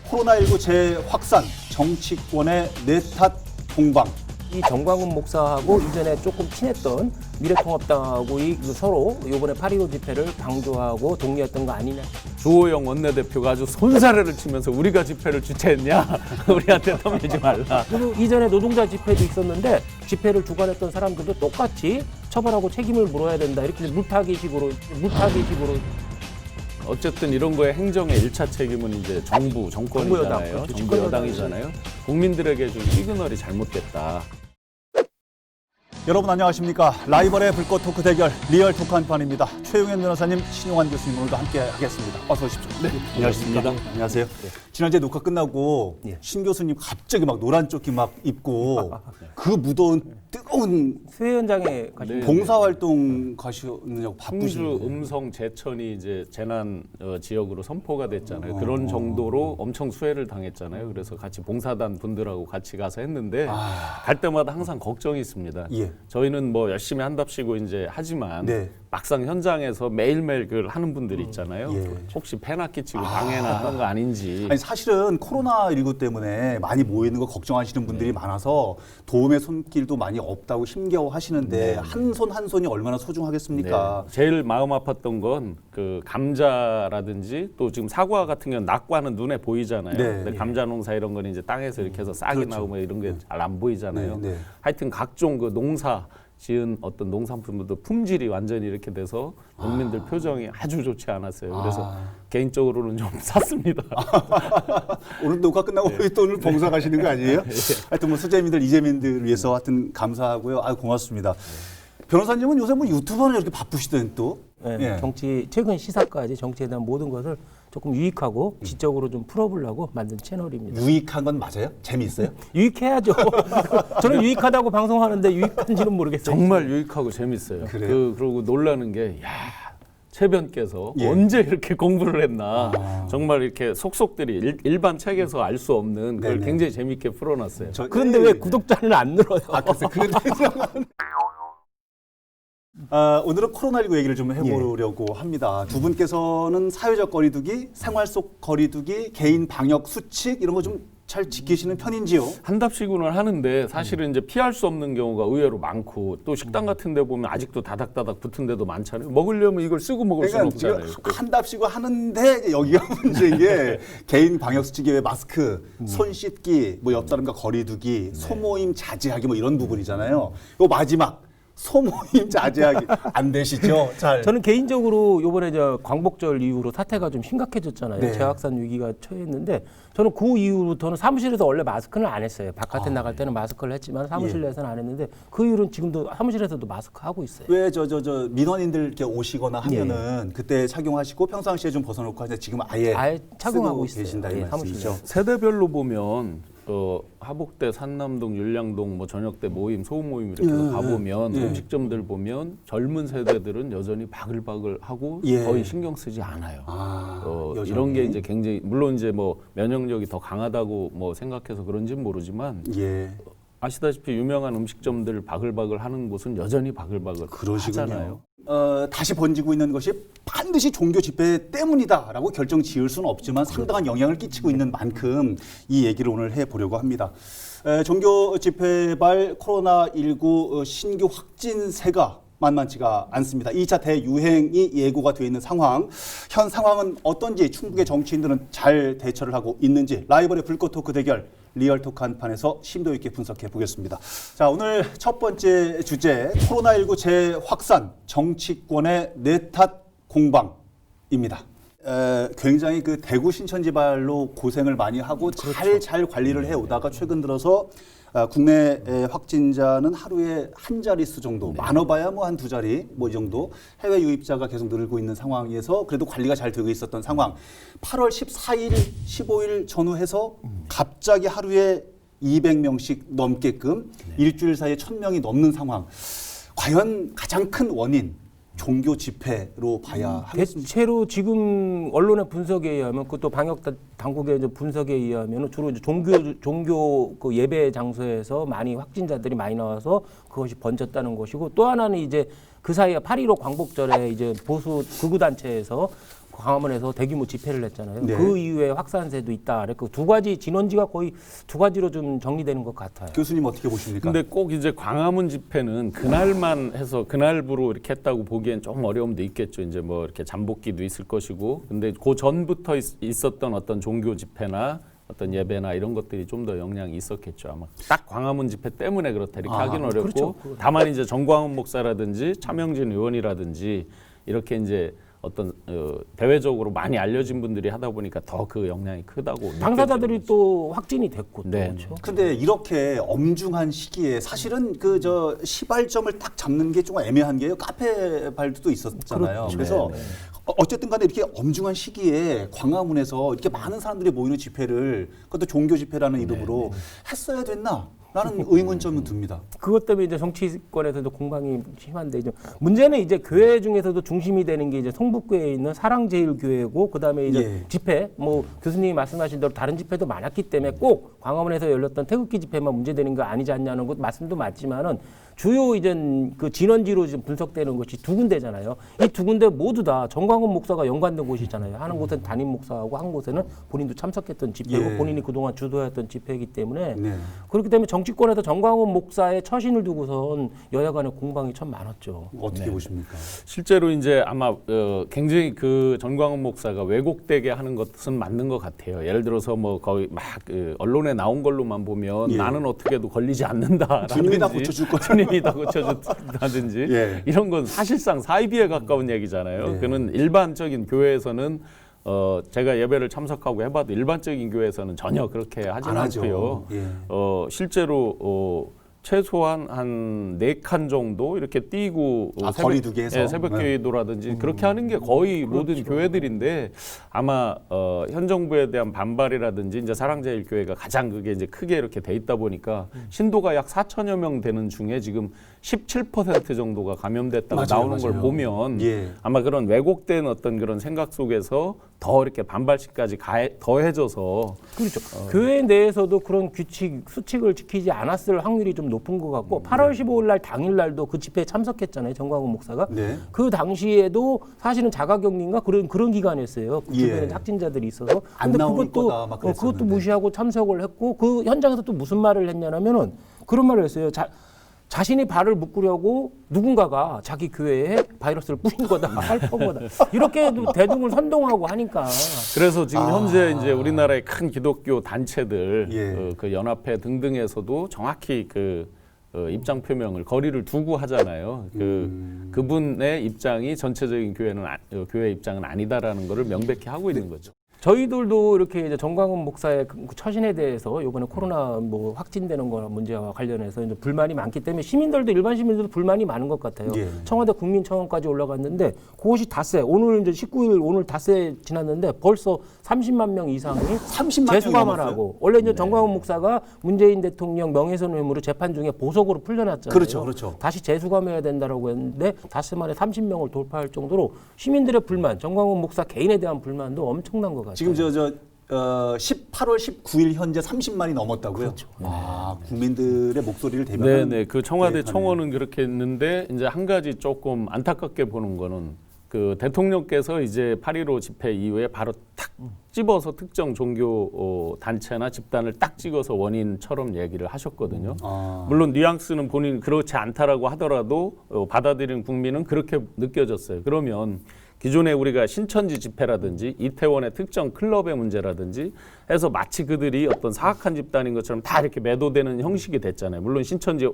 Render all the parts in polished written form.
코로나19 재확산, 정치권의 내탓 공방. 이 정광훈 목사하고 이전에 조금 친했던 미래통합당하고 서로 이번에 8.15 집회를 방조하고 동의했던 거 아니냐. 주호영 원내대표가 아주 손사래를 치면서 우리가 집회를 주최했냐? 우리한테 덤비지 말라. 그리고 이전에 노동자 집회도 있었는데 집회를 주관했던 사람들도 똑같이 처벌하고 책임을 물어야 된다. 이렇게 물타기식으로 어쨌든 이런 거에 행정의 1차 책임은 이제 정부, 정권이잖아요. 그렇죠. 정부 여당이잖아요. 국민들에게 준 시그널이 잘못됐다. 여러분 안녕하십니까. 라이벌의 불꽃 토크 대결 리얼 토크 한판입니다. 최용현 변호사님, 신용환 교수님 오늘도 함께 하겠습니다. 어서 오십시오. 네, 안녕하십니까. 안녕하세요. 지난주에 녹화 끝나고 신 교수님 갑자기 막 노란 조끼 막 입고 그 무더운 뜨거운 수해 현장에 가신 봉사활동 가시느냐고 충주 바쁘시는데. 음성 제천이 이제 재난 지역으로 선포가 됐잖아요. 그런 정도로 엄청 수해를 당했잖아요. 그래서 같이 봉사단 분들하고 같이 가서 했는데 갈 때마다 항상 걱정이 있습니다. 예. 저희는 뭐 열심히 한답시고 이제 하지만 네. 막상 현장에서 매일매일 그걸 하는 분들이 있잖아요. 예. 혹시 패나 끼치고 방해나 하는 거 아닌지. 아니 사실은 코로나19 때문에 많이 모이는 거 걱정하시는 분들이 많아서 도움의 손길도 많이 없다고 힘겨워하시는데 한 손 한 손이 얼마나 소중하겠습니까? 네. 제일 마음 아팠던 건 그 감자라든지 또 지금 사과 같은 경우는 낙과는 눈에 보이잖아요. 네. 근데 감자 농사 이런 거는 이제 땅에서 이렇게 해서 싹이 그렇죠. 나고 뭐 이런 게 잘 안 보이잖아요. 네, 네. 하여튼 각종 그 농사 지은 어떤 농산품들도 품질이 완전히 이렇게 돼서 농민들 표정이 아주 좋지 않았어요. 그래서 개인적으로는 좀 샀습니다. 오늘 녹화 끝나고 또 오늘 봉사 가시는 거 아니에요? 하여튼 뭐 수재민들, 이재민들 위해서 하여튼 감사하고요. 아유 고맙습니다. 변호사님은 요새 뭐 유튜버는 이렇게 바쁘시던 또. 네, 예. 정치 최근 시사까지 정치에 대한 모든 것을 조금 유익하고 지적으로 좀 풀어보려고 만든 채널입니다. 유익한 건 맞아요? 재미있어요? 유익해야죠. 저는 유익하다고 방송하는데 유익한지는 모르겠어요. 정말 유익하고 재밌어요. 그래요? 그리고 놀라는 게 최변께서 예. 언제 이렇게 공부를 했나. 정말 이렇게 속속들이 일반 책에서 알 수 없는 그걸 네네. 굉장히 재밌게 풀어놨어요. 그런데 왜 구독자는 안 늘어요? 글쎄, 오늘은 코로나19 얘기를 좀 해보려고 합니다. 두 분께서는 사회적 거리두기, 생활 속 거리두기, 개인 방역 수칙 이런 거 좀 잘 지키시는 편인지요? 한답시군을 하는데 사실은 이제 피할 수 없는 경우가 의외로 많고 또 식당 같은 데 보면 아직도 다닥다닥 붙은 데도 많잖아요. 먹으려면 이걸 쓰고 먹을 수는 그러니까 없잖아요. 지금 한답시고 하는데 여기가 문제인 게 개인 방역 수칙에 왜 마스크, 손 씻기, 뭐 옆 사람과 거리두기, 소모임 자제하기 뭐 이런 부분이잖아요. 요 마지막 소모임 자제하기 안 되시죠? 잘. 저는 개인적으로 이번에 광복절 이후로 사태가 좀 심각해졌잖아요. 네. 재확산 위기가 처했는데 저는 그 이후부터는 사무실에서 원래 마스크는 안 했어요. 바깥에 나갈 때는 마스크를 했지만 사무실 내에서는 안 했는데 그 이후로는 지금도 사무실에서도 마스크 하고 있어요. 왜 저 민원인들 이렇게 오시거나 하면은 그때 착용하시고 평상시에 좀 벗어놓고 하는데 지금 아예 착용하고 쓰고 있어요. 계신다 이 예, 말씀이죠. 세대별로 보면 하복대, 산남동, 율량동, 뭐 저녁대 모임, 소모임 이렇게 해서 가보면 음식점들 보면 젊은 세대들은 여전히 바글바글하고 거의 신경 쓰지 않아요. 여전히. 이런 게 이제 굉장히 물론 이제 뭐 면역력이 더 강하다고 뭐 생각해서 그런지는 모르지만 예. 아시다시피 유명한 음식점들 바글바글 하는 곳은 여전히 바글바글 하잖아요. 다시 번지고 있는 것이 반드시 종교 집회 때문이다라고 결정 지을 수는 없지만 상당한 영향을 끼치고 있는 만큼 이 얘기를 오늘 해보려고 합니다. 종교 집회발 코로나19 신규 확진세가 만만치가 않습니다. 2차 대유행이 예고가 되어 있는 상황. 현 상황은 어떤지 충북의 정치인들은 잘 대처를 하고 있는지 라이벌의 불꽃 토크 대결 리얼 토크 한판에서 심도 있게 분석해 보겠습니다. 자, 오늘 첫 번째 주제 코로나19 재확산 정치권의 내탓 공방입니다. 굉장히 그 대구 신천지발로 고생을 많이 하고 잘 관리를 해오다가 최근 들어서 국내 확진자는 하루에 한 자릿수 정도, 많아봐야 뭐 한 두 자리 뭐 이 정도 해외 유입자가 계속 늘고 있는 상황에서 그래도 관리가 잘 되고 있었던 상황. 8월 14일, 15일 전후해서 갑자기 하루에 200명씩 넘게끔 일주일 사이에 1000명이 넘는 상황. 과연 가장 큰 원인 종교 집회로 봐야 하겠습니다. 대체로 지금 언론의 분석에 의하면 그것도 방역 당국의 분석에 의하면 주로 이제 종교 그 예배 장소에서 많이 확진자들이 많이 나와서 그것이 번졌다는 것이고 또 하나는 이제 그 사이에 8.15 광복절에 이제 보수 극우 단체에서 광화문에서 대규모 집회를 했잖아요. 네. 그 이후에 확산세도 있다. 그래서 두 가지 진원지가 거의 두 가지로 좀 정리되는 것 같아요. 교수님 어떻게 보십니까? 근데 꼭 이제 광화문 집회는 그날만 해서 그날부로 이렇게 했다고 보기엔 좀 어려움도 있겠죠. 이제 뭐 이렇게 잠복기도 있을 것이고. 근데 그 전부터 있었던 어떤 종교 집회나 어떤 예배나 이런 것들이 좀 더 영향이 있었겠죠. 아마 딱 광화문 집회 때문에 그렇다 이렇게 하기는 어렵고. 그렇죠. 다만 이제 정광훈 목사라든지 차명진 의원이라든지 이렇게 이제 어떤 대외적으로 많이 알려진 분들이 하다 보니까 더 그 영향이 크다고 당사자들이 느껴지는 거죠. 또 확진이 됐고 또 네. 그렇죠. 근데 이렇게 엄중한 시기에 사실은 그 저 시발점을 딱 잡는 게 좀 애매한 게요. 카페 발도 있었잖아요. 그렇죠. 그래서 어쨌든 간에 이렇게 엄중한 시기에 광화문에서 이렇게 많은 사람들이 모이는 집회를 그것도 종교 집회라는 이름으로 했어야 됐나? 라는 의문점은 듭니다. 그것 때문에 이제 정치권에서도 공방이 심한데 이제 문제는 이제 교회 중에서도 중심이 되는 게 이제 성북교회에 있는 사랑제일교회고 그다음에 이제 예. 집회 뭐 교수님이 말씀하신 대로 다른 집회도 많았기 때문에 꼭 광화문에서 열렸던 태극기 집회만 문제되는 거 아니지 않냐는 것 말씀도 맞지만은 주요 이제 그 진원지로 지금 분석되는 것이 두 군데잖아요. 이 두 군데 모두 다 정광훈 목사가 연관된 곳이잖아요. 하는 곳은 담임 목사하고 한 곳에는 본인도 참석했던 집회고 예. 본인이 그동안 주도했던 집회이기 때문에 네. 그렇기 때문에 정치권에서 정광훈 목사의 처신을 두고선 여야 간의 공방이 참 많았죠. 어떻게 보십니까? 실제로 이제 아마 굉장히 그 전광훈 목사가 왜곡되게 하는 것은 맞는 것 같아요. 예를 들어서 뭐 거의 막 언론에 나온 걸로만 보면 예. 나는 어떻게도 걸리지 않는다라든지 주님이 다 고쳐줄 거야. 주님이 다 고쳐준다든지 예. 이런 건 사실상 사이비에 가까운 얘기잖아요. 예. 그는 일반적인 교회에서는 제가 예배를 참석하고 해봐도 일반적인 교회에서는 전혀 그렇게 하지 안 하죠. 않고요. 예. 실제로 최소한 한 4칸 정도 이렇게 띄고 거리 두기 해서? 새벽 네. 기도라든지 그렇게 하는 게 거의 모든 교회들인데 아마 현 정부에 대한 반발이라든지 이제 사랑제일교회가 가장 그게 이제 크게 이렇게 돼 있다 보니까 신도가 약 4천여 명 되는 중에 지금 17% 정도가 감염됐다고 맞아요, 나오는 걸 맞아요. 보면 예. 아마 그런 왜곡된 어떤 그런 생각 속에서 더 이렇게 반발심까지 더해져서 그렇죠. 교회 내에서도 그런 규칙, 수칙을 지키지 않았을 확률이 좀 높은 것 같고 8월 15일 날 당일 날도 그 집회에 참석했잖아요. 정광훈 목사가. 네. 그 당시에도 사실은 자가격리인가 그런 기간이었어요. 그 예. 주변에 확진자들이 있어서. 안 근데 나올 그것도 거다 막 그것도 그랬었는데. 무시하고 참석을 했고 그 현장에서 또 무슨 말을 했냐면은 그런 말을 했어요. 자신이 발을 묶으려고 누군가가 자기 교회에 바이러스를 뿌린 거다, 살포한 거다. 이렇게 대중을 선동하고 하니까. 그래서 지금 현재 이제 우리나라의 큰 기독교 단체들, 예. 그 연합회 등등에서도 정확히 그 입장 표명을 거리를 두고 하잖아요. 그분의 입장이 전체적인 교회 입장은 아니다라는 것을 명백히 하고 있는 거죠. 저희들도 이렇게 이제 정광훈 목사의 그 처신에 대해서 이번에 코로나 뭐 확진되는 거나 문제와 관련해서 이제 불만이 많기 때문에 시민들도 일반 시민들도 불만이 많은 것 같아요. 예. 청와대 국민청원까지 올라갔는데 그것이 닷새 오늘 이제 19일 오늘 닷새 지났는데 벌써 30만 명 이상이 30만 재수감을 명이 하고 원래 이제 정광훈 목사가 문재인 대통령 명예훼손 혐의로 재판 중에 보석으로 풀려났잖아요. 그렇죠, 그렇죠. 다시 재수감해야 된다라고 했는데 닷새 만에 30명을 돌파할 정도로 시민들의 불만, 정광훈 목사 개인에 대한 불만도 엄청난 것 같아요. 지금 18월 19일 현재 30만이 넘었다고요? 그렇죠. 국민들의 목소리를 대변하는 네네. 그 청와대 네, 청원은 그렇게 했는데 이제 한 가지 조금 안타깝게 보는 거는 그 대통령께서 이제 8.15 집회 이후에 바로 탁 집어서 특정 종교 단체나 집단을 딱 찍어서 원인처럼 얘기를 하셨거든요. 물론 뉘앙스는 본인 그렇지 않다라고 하더라도 받아들이는 국민은 그렇게 느껴졌어요. 그러면 기존에 우리가 신천지 집회라든지 이태원의 특정 클럽의 문제라든지 해서 마치 그들이 어떤 사악한 집단인 것처럼 다 이렇게 매도되는 형식이 됐잖아요. 물론 신천지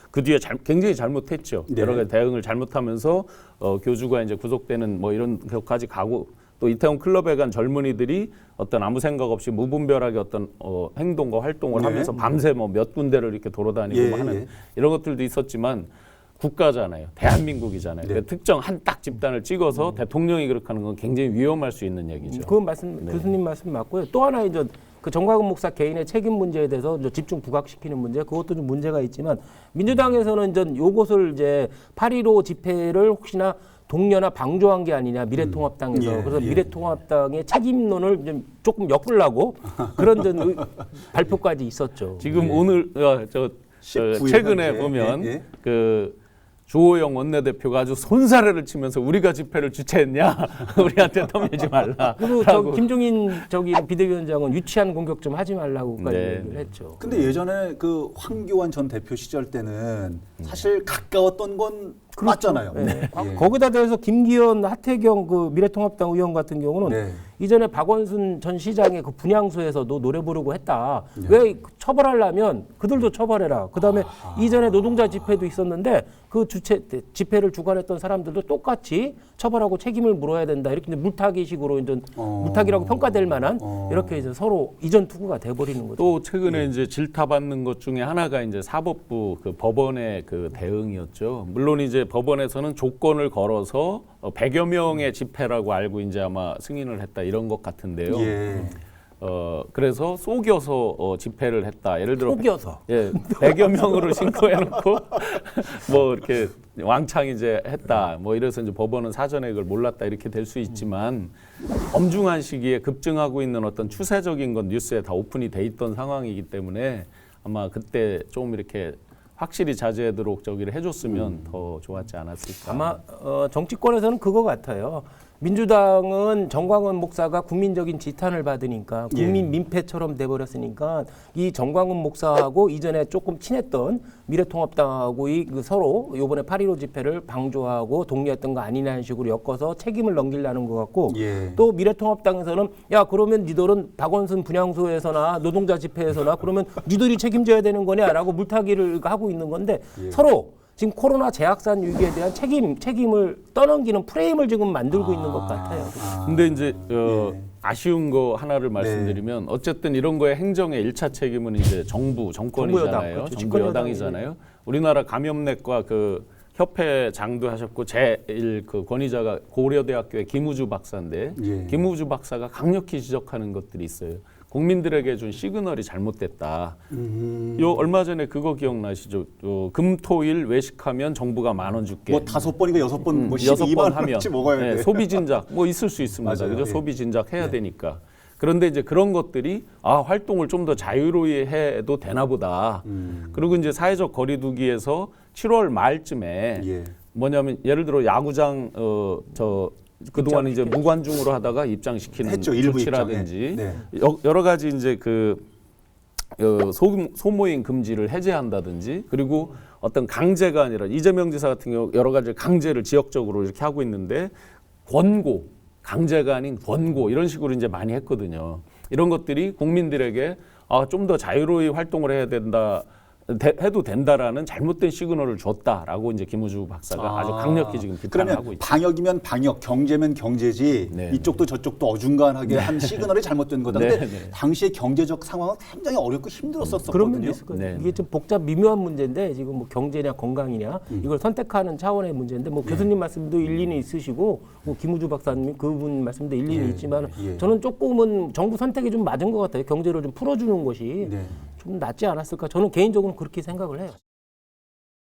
그 뒤에 굉장히 잘못했죠. 네. 여러 가지 대응을 잘못하면서 교주가 이제 구속되는 뭐 이런 것까지 가고 또 이태원 클럽에 간 젊은이들이 어떤 아무 생각 없이 무분별하게 어떤 행동과 활동을 네. 하면서 밤새 뭐 몇 군데를 이렇게 돌아다니고 예, 하는 예. 이런 것들도 있었지만 국가잖아요. 대한민국이잖아요. 네. 그러니까 특정 한 딱 집단을 찍어서 대통령이 그렇게 하는 건 굉장히 위험할 수 있는 얘기죠. 그건 교수님 말씀 맞고요. 또 하나 이제 그 정광훈 목사 개인의 책임 문제에 대해서 이제 집중 부각시키는 문제, 그것도 좀 문제가 있지만 민주당에서는 이제 요것을 이제 8.15 집회를 혹시나 동료나 방조한 게 아니냐 미래통합당에서 예, 그래서 예. 미래통합당의 책임론을 좀 조금 엮으려고 그런 전 발표까지 있었죠. 지금 예. 오늘 19일 최근에 현재. 보면 예, 예. 그 주호영 원내대표가 아주 손사래를 치면서 우리가 집회를 주최했냐? 우리한테 떠밀지 말라. 그리고 저 김종인 비대위원장은 유치한 공격 좀 하지 말라고까지 네. 얘기를 했죠. 근데 예전에 그 황교안 전 대표 시절 때는 사실 가까웠던 건 맞잖아요. 네. 예. 거기다 대해서 김기현, 하태경 그 미래통합당 의원 같은 경우는 네. 이전에 박원순 전 시장의 그 분향소에서도 노래 부르고 했다. 네. 왜 처벌하려면 그들도 처벌해라. 그다음에 이전에 노동자 집회도 있었는데 그 집회를 주관했던 사람들도 똑같이 처벌하고 책임을 물어야 된다. 이렇게 이제 물타기식으로 이제 물타기라고 평가될 만한 이렇게 이제 서로 이전 투구가 돼버리는 거죠. 또 최근에 이제 질타받는 것 중에 하나가 이제 사법부 그 법원의 그 대응이었죠. 물론 이제 법원에서는 조건을 걸어서 100여 명의 집회라고 알고 이제 아마 승인을 했다 이런 것 같은데요. 예. 그래서 속여서 집회를 했다. 예를 들어 속여서. 100여 명으로 신고해놓고 뭐 이렇게 왕창 이제 했다. 뭐 이래서 이제 법원은 사전에 그걸 몰랐다 이렇게 될 수 있지만 엄중한 시기에 급증하고 있는 어떤 추세적인 건 뉴스에 다 오픈이 돼 있던 상황이기 때문에 아마 그때 좀 이렇게 확실히 자제하도록 저기를 해줬으면 더 좋았지 않았을까. 아마 정치권에서는 그거 같아요. 민주당은 정광훈 목사가 국민적인 지탄을 받으니까 국민 민폐처럼 돼버렸으니까 이 정광훈 목사하고 이전에 조금 친했던 미래통합당하고 그 서로 이번에 8.15 집회를 방조하고 독려했던 거 아니냐는 식으로 엮어서 책임을 넘기려는 것 같고 또 미래통합당에서는 야 그러면 니들은 박원순 분향소에서나 노동자 집회에서나 그러면 니들이 책임져야 되는 거냐라고 물타기를 하고 있는 건데 서로 지금 코로나 재확산 위기에 대한 책임을 떠넘기는 프레임을 지금 만들고 있는 것 같아요. 근데 이제 아쉬운 거 하나를 말씀드리면 어쨌든 이런 거에 행정의 1차 책임은 이제 정권이잖아요. 그렇죠. 정부 여당이잖아요. 우리나라 감염내과 그 협회장도 하셨고 제일 그 권위자가 고려대학교의 김우주 박사인데 김우주 박사가 강력히 지적하는 것들이 있어요. 국민들에게 준 시그널이 잘못됐다. 요 얼마 전에 그거 기억나시죠? 금토일 외식하면 정부가 10,000원 줄게. 뭐 5번인가 6번 뭐 6번 12만 하면 원치 먹어야 돼. 소비 진작 뭐 있을 수 있습니다. 맞아요. 그죠? 예. 소비 진작 해야 되니까. 그런데 이제 그런 것들이 활동을 좀 더 자유로이 해도 되나 보다. 그리고 이제 사회적 거리두기에서 7월 말쯤에 뭐냐면 예를 들어 야구장 그동안 이제 무관중으로 하다가 입장시키는 했죠, 일부 조치라든지 입장. 여러 가지 이제 그 소모임 금지를 해제한다든지 그리고 어떤 강제가 아니라 이재명 지사 같은 경우 여러 가지 강제를 지역적으로 이렇게 하고 있는데 권고 강제가 아닌 권고 이런 식으로 이제 많이 했거든요. 이런 것들이 국민들에게 좀 더 자유로이 활동을 해야 된다. 해도 된다라는 잘못된 시그널을 줬다라고 이제 김우주 박사가 아주 강력히 지금 비판을 하고 그러면 있죠. 방역이면 방역, 경제면 경제지 이쪽도 저쪽도 어중간하게 한 시그널이 잘못된 거다. 근데 당시의 경제적 상황은 굉장히 어렵고 힘들었었거든요. 그런 면도 있을 거예요. 이게 좀 복잡 미묘한 문제인데 지금 뭐 경제냐 건강이냐 이걸 선택하는 차원의 문제인데 뭐 교수님 말씀도 일리는 있으시고 뭐 김우주 박사님 그분 말씀도 일리는 있지만 저는 조금은 정부 선택이 좀 맞은 것 같아요. 경제를 좀 풀어주는 것이 좀 낫지 않았을까. 저는 개인적으로 그렇게 생각을 해요.